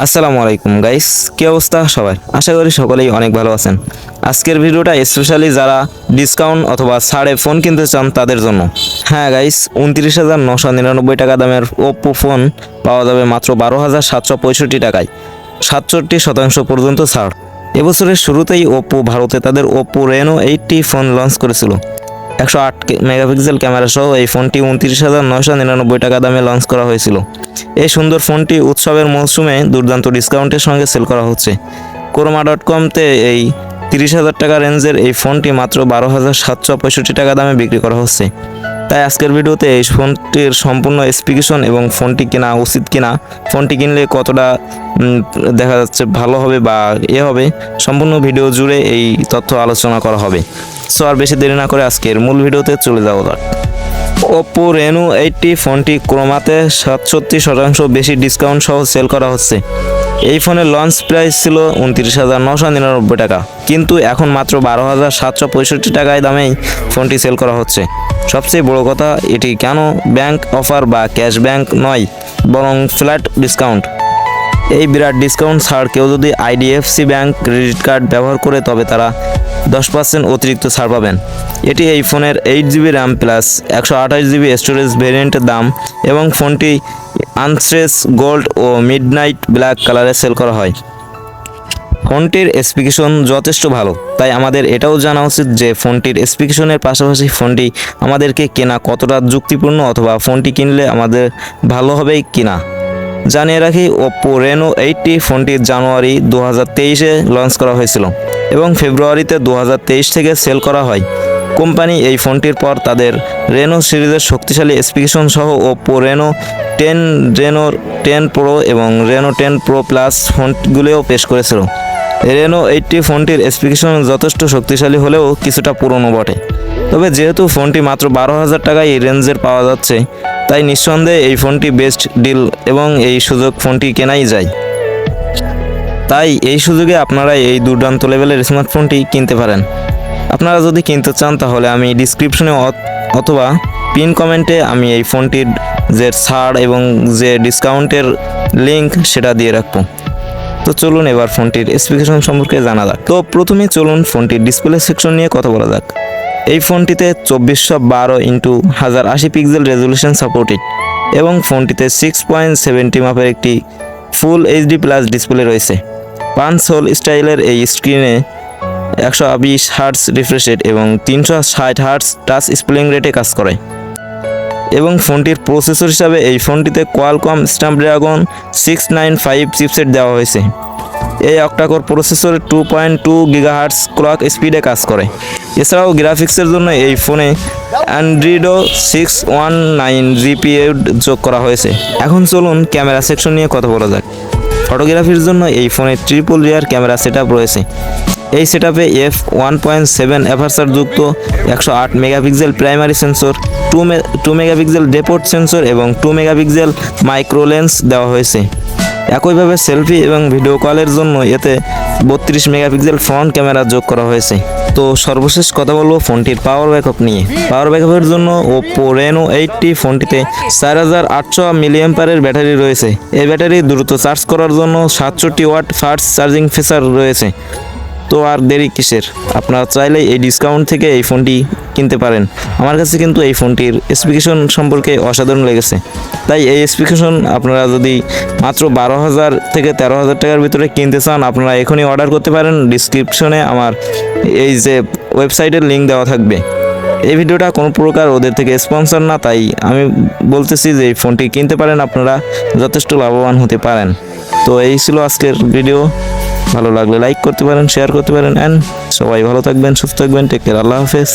আসসালামু আলাইকুম গাইস, কি অবস্থা সবার? আশা করি সকলেই অনেক ভালো আছেন। আজকের ভিডিওটা স্পেশালি যারা ডিসকাউন্ট অথবা ছাড়ে ফোন কিনতে চান তাদের জন্য। হ্যাঁ গাইস, 29,999 টাকা দামের ওপ্পো ফোন পাওয়া যাবে মাত্র 12,765 টাকায়, 67% পর্যন্ত ছাড়। এবছরের শুরুতেই ওপ্পো ভারতে তাদের ওপ্পো রেনো 80 ফোন লঞ্চ করেছিল। 108 মেগাপিক্সেল ক্যামেরা সহ এই ফোনটি 29,999 টাকা দামে লঞ্চ করা হয়েছিল। এই সুন্দর ফোনটি উৎসবের মৌসুমে দুর্দান্ত ডিসকাউন্টের সঙ্গে সেল করা হচ্ছে। ক্রোমা.কমতে এই 30,000 টাকা রেঞ্জের এই ফোনটি মাত্র 12,765 টাকা দামে বিক্রি করা হচ্ছে। তাই আজকের ভিডিওতে এই ফোনটির সম্পূর্ণ স্পেসিফিকেশন এবং ফোনটি কেনা উচিত কিনা, ফোনটি কিনলে কতটা দেখা যাচ্ছে ভালো হবে বা হবে, সম্পূর্ণ ভিডিও জুড়ে এই তথ্য আলোচনা করা হবে। সো আর বেশি দেরি না করে আজকের মূল ভিডিওতে চলে যাওয়া যাক। ওপ্পো রেনো 80 ফোনটি ক্রোমাতে 67% বেশি ডিসকাউন্ট সহ সেল করা হচ্ছে। এই ফোনের লঞ্চ প্রাইস ছিল 29,999 টাকা, কিন্তু এখন মাত্র 12,765 টাকায় দামেই ফোনটি সেল করা হচ্ছে। সবচেয়ে বড় কথা, এটি কেন ব্যাংক অফার বা ক্যাশ ব্যাংক নয়, বরং ফ্ল্যাট ডিসকাউন্ট। এই বিরাট ডিসকাউন্ট ছাড় কেউ যদি আইডিএফসি ব্যাংক ক্রেডিট কার্ড ব্যবহার করে তবে তারা 10% অতিরিক্ত ছাড় পাবেন। এটি এই ফোনের 8GB RAM plus 128GB storage ভেরিয়েন্টের দাম, এবং ফোনটি আনস্ট্রেস গোল্ড ও মিডনাইট ব্ল্যাক কালারে সেল করা হয়। ফোনটির স্পেসিফিকেশন যথেষ্ট ভালো, তাই আমাদের এটাও জানা উচিত যে ফোনটির স্পেসিফিকেশনের পাশাপাশি ফোনটি আমাদেরকে কেনা কতটা যুক্তিপূর্ণ, অথবা ফোনটি কিনলে আমাদের ভালো হবে কিনা। জানিয়ে রাখি, ওপ্পো রেনো 80 ফোনটি জানুয়ারি 2023-এ লঞ্চ করা হয়েছিল এবং ফেব্রুয়ারিতে 2023 থেকে সেল করা হয়। কোম্পানি এই ফোনটির পর তাদের রেনো সিরিজের শক্তিশালী স্পেসিফিকেশন সহ ওপ্পো রেনো 10, রেনো 10 প্রো এবং রেনো 10 প্রো প্লাস ফোনগুলিও পেশ করেছিল। রেনো 80 ফোনটির স্পেসিফিকেশন যথেষ্ট শক্তিশালী হলেও কিছুটা পুরনো বটে, তবে যেহেতু ফোনটি মাত্র 12,000 টাকায় এই রেঞ্জের পাওয়া যাচ্ছে, তাই নিঃসন্দেহে এই ফোনটি বেস্ট ডিল এবং এই সুযোগ ফোনটি কেনাই যায়। তাই এই সুযোগে আপনারা এই দুর্দান্ত লেভেলের স্মার্টফোনটি কিনতে পারেন। আপনারা যদি কিনতে চান তাহলে আমি ডিসক্রিপশনে অথবা পিন কমেন্টে আমি এই ফোনটির যে ছাড় এবং যে ডিসকাউন্টের লিঙ্ক সেটা দিয়ে রাখবো। তো চলুন এবার ফোনটির স্পেসিফিকেশন সম্পর্কে জানা যাক। তো প্রথমেই চলুন ফোনটির ডিসপ্লে সেকশন নিয়ে কথা বলা যাক। এই ফোনটিতে 2412x1080 পিক্সেল রেজলিউশন সাপোর্টেড এবং ফোনটিতে 6.70 মাপের একটি ফুল এইচডি প্লাস ডিসপ্লে রয়েছে। পাঞ্চ হোল স্টাইলের এই স্ক্রিনে 120 হার্টজ রিফ্রেশ রেট এবং 360 হার্টজ টাচ স্প্লিং রেটে কাজ করে। এবং ফোনটির প্রসেসর হিসাবে এই ফোনটিতে কোয়ালকম স্ন্যাপড্রাগন 695 চিপসেট দেওয়া হয়েছে। এই অক্টাকোর প্রসেসর 2.2 GHz ক্লক স্পিডে কাজ করে। এছাড়াও গ্রাফিক্সের জন্য এই ফোনে অ্যান্ড্রয়েডো 619 GPU যোগ করা হয়েছে। এখন চলুন ক্যামেরা সেকশন নিয়ে কথা বলা যাক। ফটোগ্রাফির জন্য এই ফোনে ট্রিপল রিয়ার ক্যামেরা সেটআপ রয়েছে। এই সেটআপে f1.7 অ্যাপারচার যুক্ত 108 megapixel primary sensor, 2 megapixel depth sensor এবং 2 মেগাপিক্সেল মাইক্রো লেন্স দেওয়া হয়েছে। একইভাবে সেলফি এবং ভিডিও কলের জন্য এতে 32 মেগাপিক্সেল ফ্রন্ট ক্যামেরা যোগ করা হয়েছে। তো সর্বশেষ কথা বলবো ফোনটির পাওয়ার ব্যাকআপ নিয়ে। পাওয়ার ব্যাকআপের জন্য ওপ্পো রেনো 80 ফোনটিতে 4800 মিলিঅ্যাম্পিয়ারের ব্যাটারি রয়েছে। এই ব্যাটারি দ্রুত চার্জ করার জন্য 67 ওয়াট ফাস্ট চার্জিং ফিচার রয়েছে। তো আর দেরি কিসের, আপনারা চাইলেই এই ডিসকাউন্ট থেকে এই ফোনটি কিনতে পারেন। আমার কাছে কিন্তু এই ফোনটির স্পেসিফিকেশন সম্পর্কে অসাধারণ লেগেছে। তাই এই স্পেসিফিকেশন আপনারা যদি মাত্র 12,000 থেকে 13,000 টাকার ভিতরে কিনতে চান, আপনারা এখনই অর্ডার করতে পারেন। ডিসক্রিপশনে আমার এই যে ওয়েবসাইটের লিঙ্ক দেওয়া থাকবে। এই ভিডিওটা কোনো প্রকার ওদের থেকে স্পন্সর না, তাই আমি বলতেছি যে এই ফোনটি কিনতে পারেন, আপনারা যথেষ্ট লাভবান হতে পারেন। তো এই ছিল আজকের ভিডিও। ভালো লাগলে লাইক করতে পারেন, শেয়ার করতে পারেন, অ্যান্ড সবাই ভালো থাকবেন, সুস্থ থাকবেন। টেক কেয়ার, আল্লাহ হাফেজ।